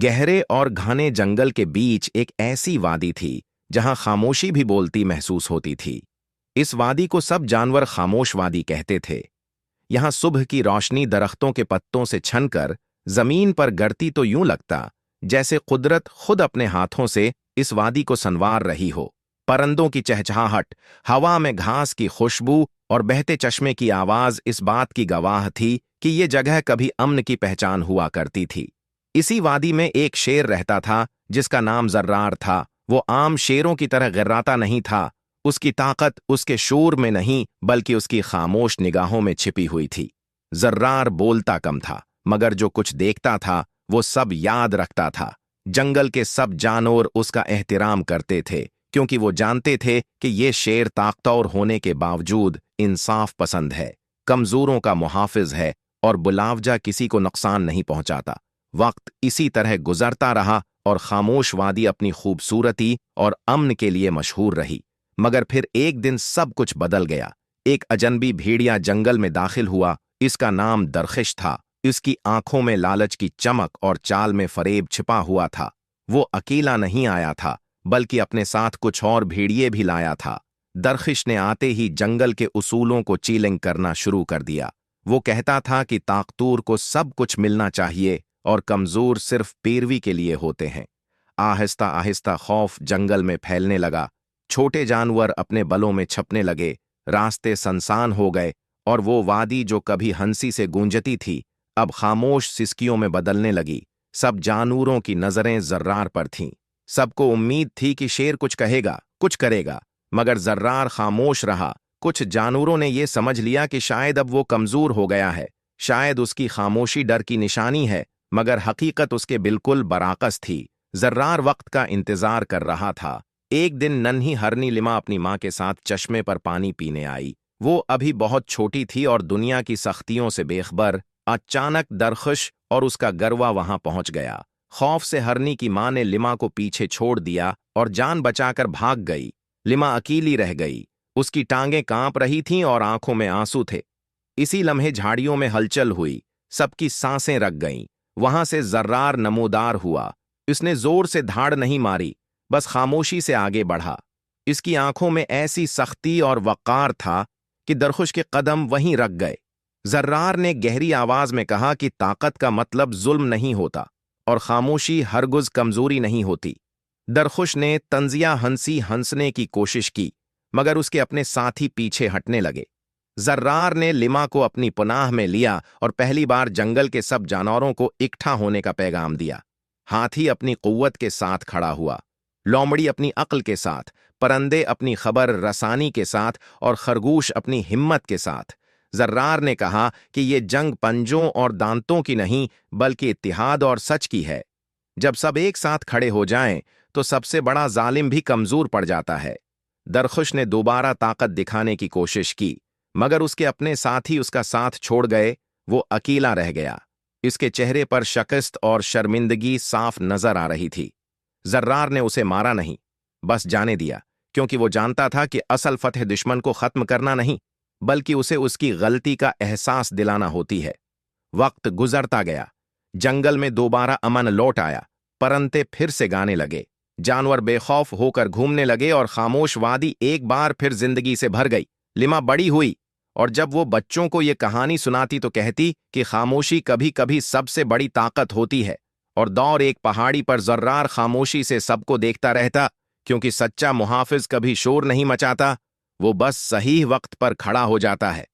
गहरे और घने जंगल के बीच एक ऐसी वादी थी जहां खामोशी भी बोलती महसूस होती थी। इस वादी को सब जानवर खामोश वादी कहते थे। यहां सुबह की रोशनी दरख्तों के पत्तों से छनकर जमीन पर गिरती तो यूं लगता जैसे कुदरत खुद अपने हाथों से इस वादी को संवार रही हो। परिंदों की चहचहाहट, हवा में घास की खुशबू और बहते चश्मे की आवाज इस बात की गवाह थी कि ये जगह कभी अमन की पहचान हुआ करती थी। इसी वादी में एक शेर रहता था जिसका नाम जर्रार था। वो आम शेरों की तरह गिर्राता नहीं था। उसकी ताकत उसके शोर में नहीं बल्कि उसकी खामोश निगाहों में छिपी हुई थी। जर्रार बोलता कम था, मगर जो कुछ देखता था वो सब याद रखता था। जंगल के सब जानवर उसका एहतराम करते थे क्योंकि वो जानते थे कि ये शेर ताकतवर होने के बावजूद इंसाफ पसंद है, कमजोरों का मुहाफिज है और बुलावजा किसी को नुकसान नहीं पहुंचाता। वक्त इसी तरह गुजरता रहा और खामोश वादी अपनी खूबसूरती और अमन के लिए मशहूर रही। मगर फिर एक दिन सब कुछ बदल गया। एक अजनबी भेड़िया जंगल में दाखिल हुआ। इसका नाम दरखिश था। इसकी आंखों में लालच की चमक और चाल में फरेब छिपा हुआ था। वो अकेला नहीं आया था बल्कि अपने साथ कुछ और भेड़िए भी लाया था। दरखिश ने आते ही जंगल के उसूलों को चीलिंग करना शुरू कर दिया। वो कहता था कि ताकतूर को सब कुछ मिलना चाहिए और कमजोर सिर्फ पैरवी के लिए होते हैं। आहिस्ता आहिस्ता खौफ जंगल में फैलने लगा। छोटे जानवर अपने बलों में छपने लगे। रास्ते सुनसान हो गए और वो वादी जो कभी हंसी से गूंजती थी अब खामोश सिसकियों में बदलने लगी। सब जानवरों की नजरें जर्रार पर थीं। सबको उम्मीद थी कि शेर कुछ कहेगा, कुछ करेगा, मगर जर्रार खामोश रहा। कुछ जानवरों ने यह समझ लिया कि शायद अब वो कमजोर हो गया है, शायद उसकी खामोशी डर की निशानी है, मगर हकीकत उसके बिल्कुल बराकस थी। जर्रार वक्त का इंतजार कर रहा था। एक दिन नन्ही हरनी लिमा अपनी माँ के साथ चश्मे पर पानी पीने आई। वो अभी बहुत छोटी थी और दुनिया की सख्तियों से बेखबर। अचानक दरखिश और उसका गरवा वहां पहुंच गया। खौफ से हरनी की माँ ने लिमा को पीछे छोड़ दिया और जान बचाकर भाग गई। लिमा अकेली रह गई। उसकी टांगें कांप रही थीं और आंखों में आंसू थे। इसी लम्हे झाड़ियों में हलचल हुई। सबकी सांसें रक गईं। वहां से जर्रार नमोदार हुआ। इसने जोर से धाड़ नहीं मारी, बस खामोशी से आगे बढ़ा। इसकी आंखों में ऐसी सख्ती और वक़ार था कि दरखिश के कदम वहीं रख गए। जर्रार ने गहरी आवाज में कहा कि ताकत का मतलब जुल्म नहीं होता और खामोशी हरगिज़ कमजोरी नहीं होती। दरखिश ने तंजिया हंसी हंसने की कोशिश की, मगर उसके अपने साथी पीछे हटने लगे। जर्रार ने लिमा को अपनी पनाह में लिया और पहली बार जंगल के सब जानवरों को इकट्ठा होने का पैगाम दिया। हाथी अपनी कुव्वत के साथ खड़ा हुआ, लोमड़ी अपनी अक्ल के साथ, परंदे अपनी खबर रसानी के साथ और खरगोश अपनी हिम्मत के साथ। जर्रार ने कहा कि ये जंग पंजों और दांतों की नहीं बल्कि इत्तिहाद और सच की है। जब सब एक साथ खड़े हो जाएं तो सबसे बड़ा जालिम भी कमजोर पड़ जाता है। दरखिश ने दोबारा ताकत दिखाने की कोशिश की, मगर उसके अपने साथी उसका साथ छोड़ गए। वो अकेला रह गया। इसके चेहरे पर शिकस्त और शर्मिंदगी साफ नजर आ रही थी। जर्रार ने उसे मारा नहीं, बस जाने दिया, क्योंकि वो जानता था कि असल फतह दुश्मन को खत्म करना नहीं बल्कि उसे उसकी गलती का एहसास दिलाना होती है। वक्त गुजरता गया। जंगल में दोबारा अमन लौट आया। परंते फिर से गाने लगे। जानवर बेखौफ होकर घूमने लगे और खामोश वादी एक बार फिर जिंदगी से भर गई। लिमा बड़ी हुई और जब वो बच्चों को ये कहानी सुनाती तो कहती कि खामोशी कभी कभी सबसे बड़ी ताकत होती है। और दौर एक पहाड़ी पर जर्रार खामोशी से सबको देखता रहता, क्योंकि सच्चा मुहाफिज कभी शोर नहीं मचाता, वो बस सही वक्त पर खड़ा हो जाता है।